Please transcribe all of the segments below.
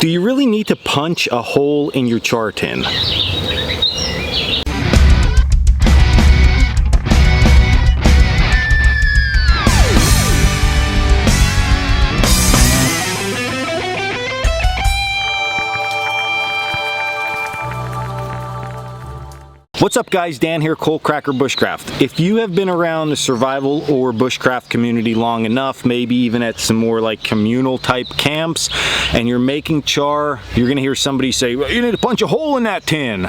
Do you really need to punch a hole in your char tin? What's up guys, Dan here, Coalcracker Bushcraft. If you have been around the survival or bushcraft community long enough, maybe even at some more like communal type camps, and you're making char, you're gonna hear somebody say, well, you need to punch a hole in that tin.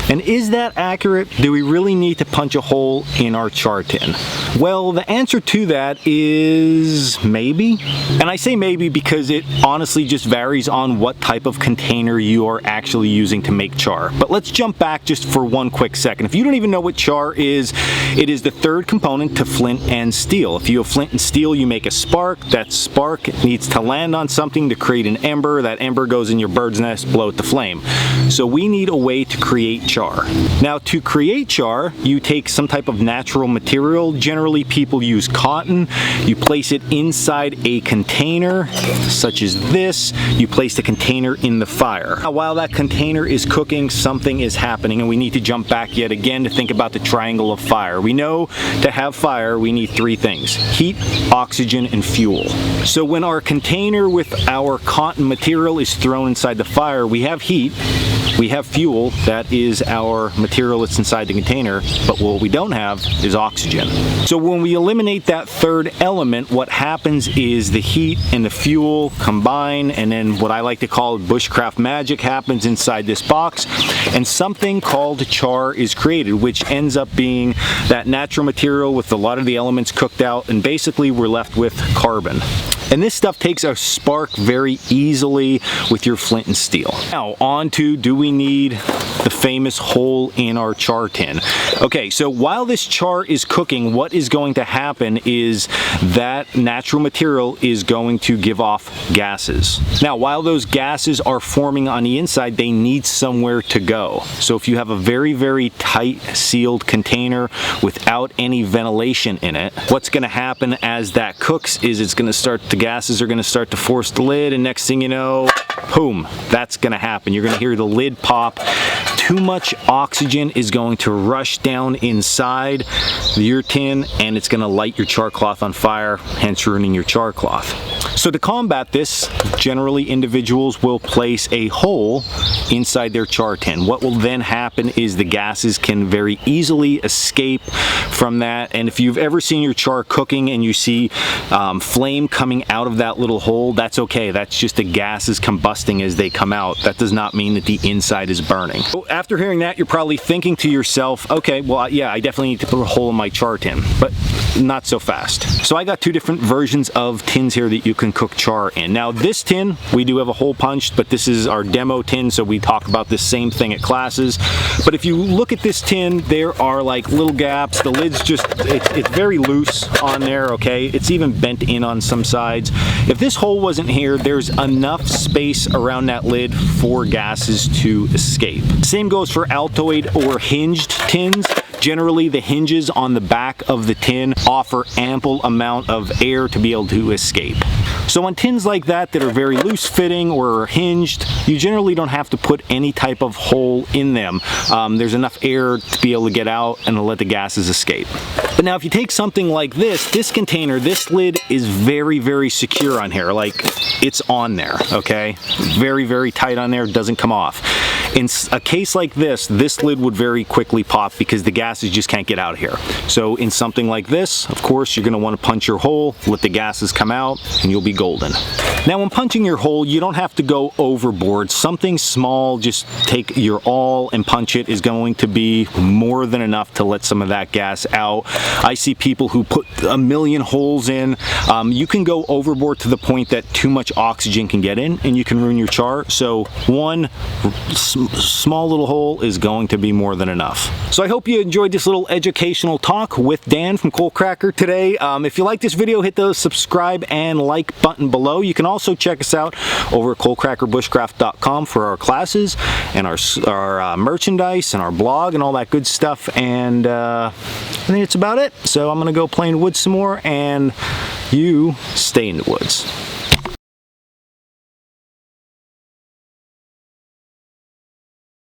And is that accurate? Do we really need to punch a hole in our char tin? Well, the answer to that is maybe. And I say maybe because it honestly just varies on what type of container you are actually using to make char. But let's jump back just for one quick second. If you don't even know what char is, it is the third component to flint and steel. If you have flint and steel, you make a spark. That spark needs to land on something to create an ember. That ember goes in your bird's nest, blow it to flame. So we need a way to create char. Now to create char, you take some type of natural material. Generally people use cotton. You place it inside a container such as this. You place the container in the fire. Now while that container is cooking, something is happening, and we need to jump back yet again to think about the triangle of fire. We know to have fire we need three things: heat, oxygen, and fuel. So when our container with our cotton material is thrown inside the fire, we have heat, we have fuel, that is our material that's inside the container, but what we don't have is oxygen. So when we eliminate that third element, what happens is the heat and the fuel combine, and then what I like to call bushcraft magic happens inside this box, and something called char is created, which ends up being that natural material with a lot of the elements cooked out, and basically we're left with carbon. And this stuff takes a spark very easily with your flint and steel. Now on to, do we need the famous hole in our char tin? Okay, so while this char is cooking, what is going to happen is that natural material is going to give off gases. Now while those gases are forming on the inside, they need somewhere to go. So if you have a very, very tight sealed container without any ventilation in it, what's going to happen as that cooks is it's going to start, the gases are going to start to force the lid, and next thing you know, boom, that's going to happen. You're going to hear the lid pop. Too much oxygen is going to rush down inside your tin, and it's going to light your char cloth on fire, hence ruining your char cloth. So to combat this, generally individuals will place a hole inside their char tin. What will then happen is the gases can very easily escape from that, and if you've ever seen your char cooking and you see flame coming out of that little hole, that's okay. That's just the gases combusting as they come out. That does not mean that the inside is burning. So after hearing that, you're probably thinking to yourself, okay, well, yeah, I definitely need to put a hole in my char tin, but not so fast. So I got two different versions of tins here that you can cook char in. Now this tin, we do have a hole punched, but this is our demo tin, so we talk about this same thing at classes. But if you look at this tin, there are like little gaps. The lid's just, it's very loose on there, okay? It's even bent in on some sides. If this hole wasn't here, there's enough space around that lid for gases to escape. Same goes for Altoid or hinged tins. Generally, the hinges on the back of the tin offer ample amount of air to be able to escape. So on tins like that are very loose fitting or hinged, you generally don't have to put any type of hole in them. There's enough air to be able to get out and let the gases escape. But now if you take something like this container, this lid is very, very secure on here. Like, it's on there, okay? Very, very tight on there, doesn't come off. In a case like this lid would very quickly pop because the gases just can't get out of here. So in something like this, of course, you're going to want to punch your hole, let the gases come out, and you'll be golden. Now when punching your hole, you don't have to go overboard. Something small, just take your awl and punch it, is going to be more than enough to let some of that gas out. I see people who put a million holes in. You can go overboard to the point that too much oxygen can get in and you can ruin your char. So one small little hole is going to be more than enough. So I hope you enjoyed this little educational talk with Dan from Coalcracker today. If you like this video, hit the subscribe and like button below. You can also check us out over at coalcrackerbushcraft.com for our classes and our merchandise and our blog and all that good stuff. And I think it's about it. So I'm gonna go play in the woods some more, and you stay in the woods.